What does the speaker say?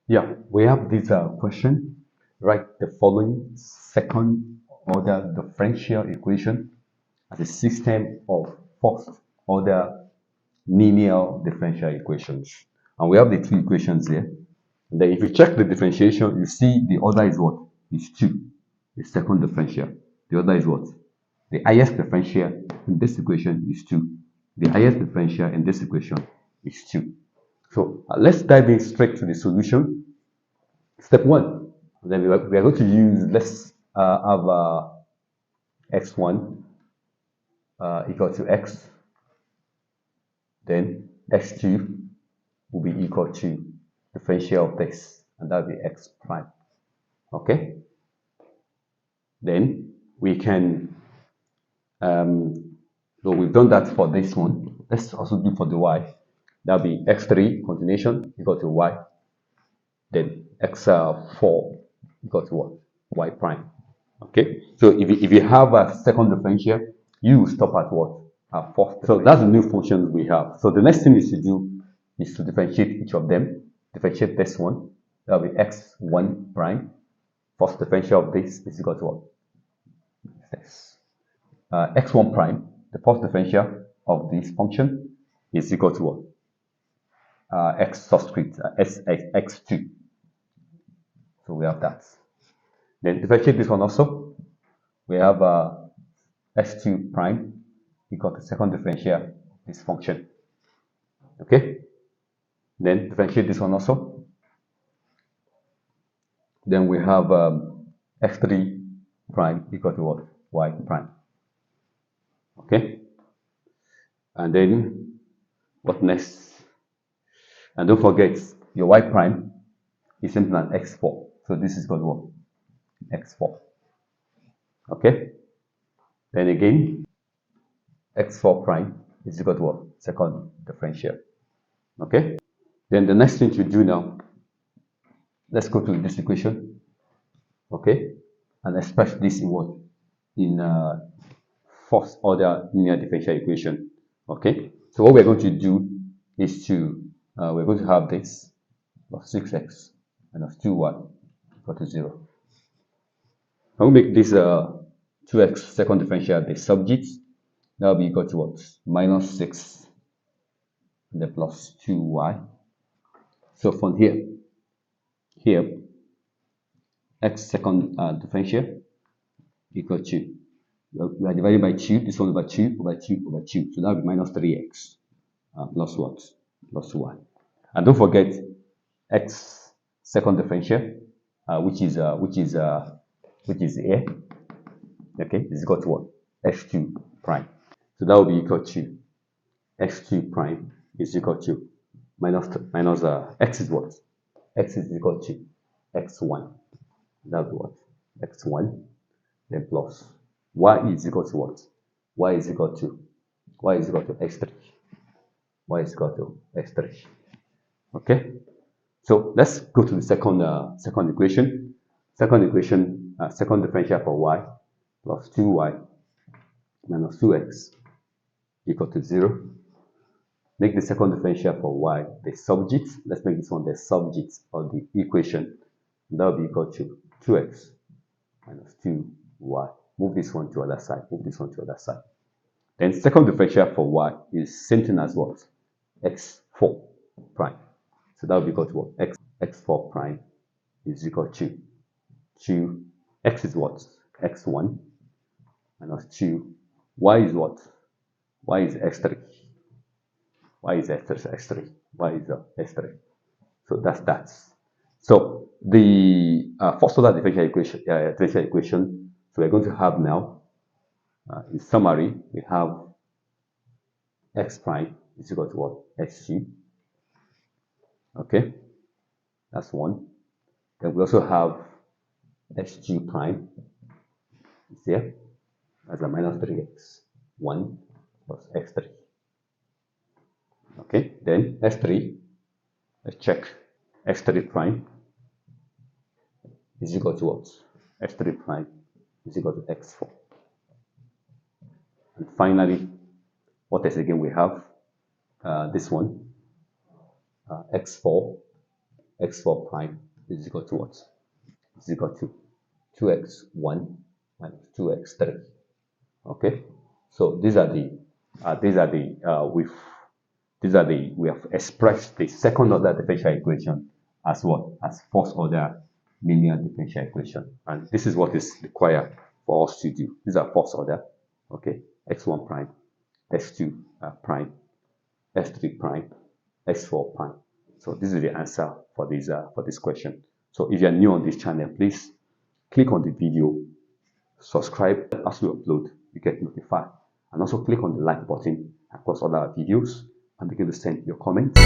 Yeah, we have this question. Write the following second order differential equation as a system of first order linear differential equations. And we have the two equations here. And then if you check the differentiation, you see the order is what? Is 2. The second differential. The order is what? The highest differential in this equation is 2. The highest differential in this equation is 2. So let's dive in straight to the solution. Step 1. Then we are going to use, let's have x1 equal to x. Then x2 will be equal to differential of this, and that will be x prime. Okay? Then we can, so we've done that for this one. Let's also do for the y. That'll be x3 continuation equal to y. Then x4 equal to what? Y prime. Okay? So if you have a second differential, you will stop at what? At fourth. So that's the new function we have. So the next thing is to do is to differentiate each of them. Differentiate this one. That'll be x1 prime. First differential of this is equal to what? This. X1 prime, the first differential of this function is equal to what? X subscript x2. So we have that. Then differentiate this one also. We have x2 prime equal to second differential of this function. Okay? Then differentiate this one also. Then we have x3 prime equal to what? Y prime. Okay? And then what next? And don't forget your y prime is same thing as x4. So this is equal to what? X4. Okay? Then again, x4 prime is equal to what? Second differential. Okay? Then the next thing to do now, let's go to this equation. Okay? And express this in what? In first order linear differential equation. Okay? So what we're going to do is to, we're going to have this plus 6x minus 2y equal to 0. And we make this 2x second differential the subject. That will be equal to what? Minus 6 and then plus 2y. So from here, x second differential equal to, we are divided by 2, this one over 2, over 2, over 2. So that will be minus 3x plus what? Plus y. And don't forget x second differential, which is here. Okay, is equal to what? x2 prime. So that will be equal to x2 prime is equal to minus x is what? X is equal to x1. That will be what? X1. Then plus y is equal to what? Y is equal to x3. Y is equal to x3. Okay. So let's go to the second equation. Second equation, second differential for y plus 2y minus 2x equal to 0. Make the second differential for y the subject. Let's make this one the subject of the equation. That will be equal to 2x minus 2y. Move this one to the other side. Move this one to the other side. Then second differential for y is same thing as what? X4 prime. So that will be equal to what? X4 prime is equal to 2. X is what? X1 minus 2. Y is what? Y is x3. Y is x3. Y is x3. So that's that. So the first order differential equation, so we're going to have now, in summary, we have x prime is equal to what? X2. Okay, that's one. Then we also have x2 prime is here as a minus 3x, 1 plus x3. Okay, then x3, let's check. X3 prime is equal to what? X3 prime is equal to x4. And finally, what else again we have? This one, x4 x4 prime is equal to what? Is equal to 2x1 minus 2x3. Okay, so we have expressed the second order differential equation as what? As first order linear differential equation, and this is what is required for us to do. These are first order. Okay, x1 prime, x2 prime, x3 prime, x4 prime. So this is the answer for this question. So if you are new on this channel, please click on the video, subscribe. As we upload, you get notified, and also click on the like button across all our videos and begin to send your comments.